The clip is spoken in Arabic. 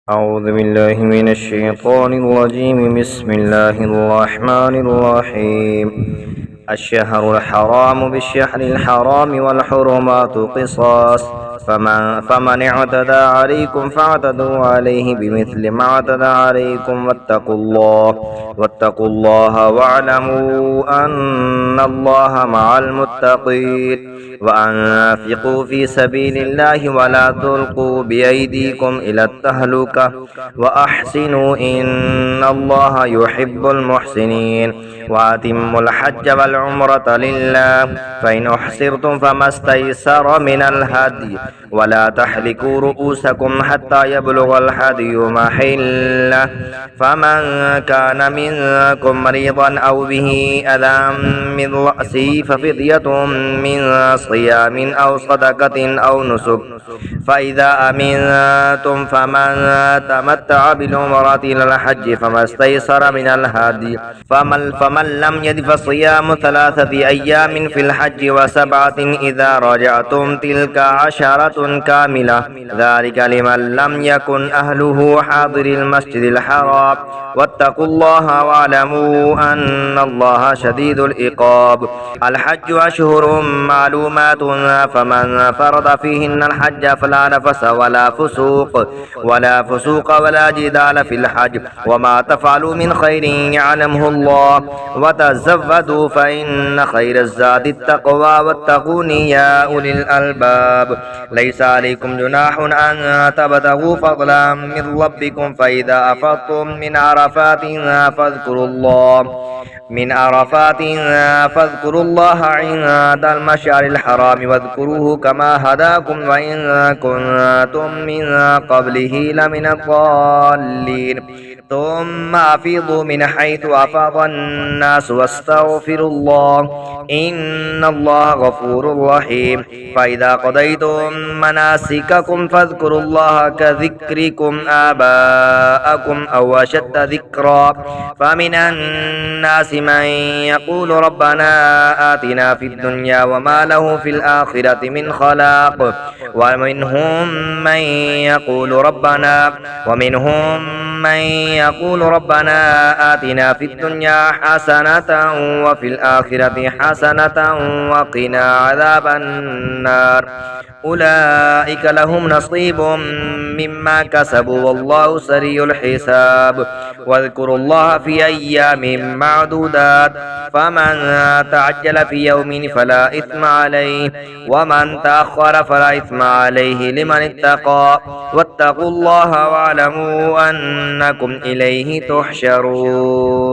أعوذ بالله من الشيطان الرجيم. بسم الله الرحمن الرحيم. الشهر الحرام بالشهر الحرام والحرمات قصاص، فمن اعتدى عليكم فاعتدوا عليه بمثل ما اعتدى عليكم واتقوا الله واعلموا أن الله مع المتقين. وأنفقوا في سبيل الله ولا تلقوا بأيديكم إلى التهلكة وأحسنوا إن الله يحب المحسنين. وأتموا الحج والعمرة لله، فإن أحصرتم فما استيسر من الهدي، ولا تحلقوا رؤوسكم حتى يبلغ الهدي محله، فمن كان منكم مريضا أو به أذى من رأسه ففدية من صيام أو صدقة أو نسك، فإذا أمنتم فمن تمتع بالعمرة إلى الحج فما استيسر من الهدي، فمن لم يجد فصيام 3 أيام في الحج و7 إذا رجعتم، تلك 10 كاملة، ذلك لمن لم يكن أهله حاضر المسجد الحرام. واتقوا الله واعلموا أن الله شديد العقاب. الحج أشهر معلومات، فمن فرض فيهن الحج فلا نفس ولا فسوق ولا جدال في الحج، وما تفعلوا من خير يعلمه الله، وتزودوا فإن خير الزاد التقوى واتقون يا أولي الألباب. ليس عليكم جناح أن تبتغوا فضلا من ربكم، فإذا أفضتم من عرفات فاذكروا الله عند المشعر الحرام واذكروه كما هداكم وإن كنتم من قبله لمن الضالين. ثم أفيضوا من حيث أفاض الناس واستغفروا الله إن الله غفور رحيم. فإذا قضيتم مناسككم فاذكروا الله كذكركم آباءكم أو أشد ذكرا. فمن الناس من يقول ربنا آتنا في الدنيا وما له في الآخرة من خلاق، ومنهم من يقول ربنا آتنا في الدنيا حسنة وفي الآخرة حسنة وقنا عذاب النار. أولئك لهم نصيب مما كسبوا والله سريع الحساب. واذكروا الله في أيام معدودات، فمن تعجل في يوم فلا إثم عليه، ومن تأخر فلا إثم عليه لمن اتقى. واتقوا الله واعلموا أنكم إليه تحشرون.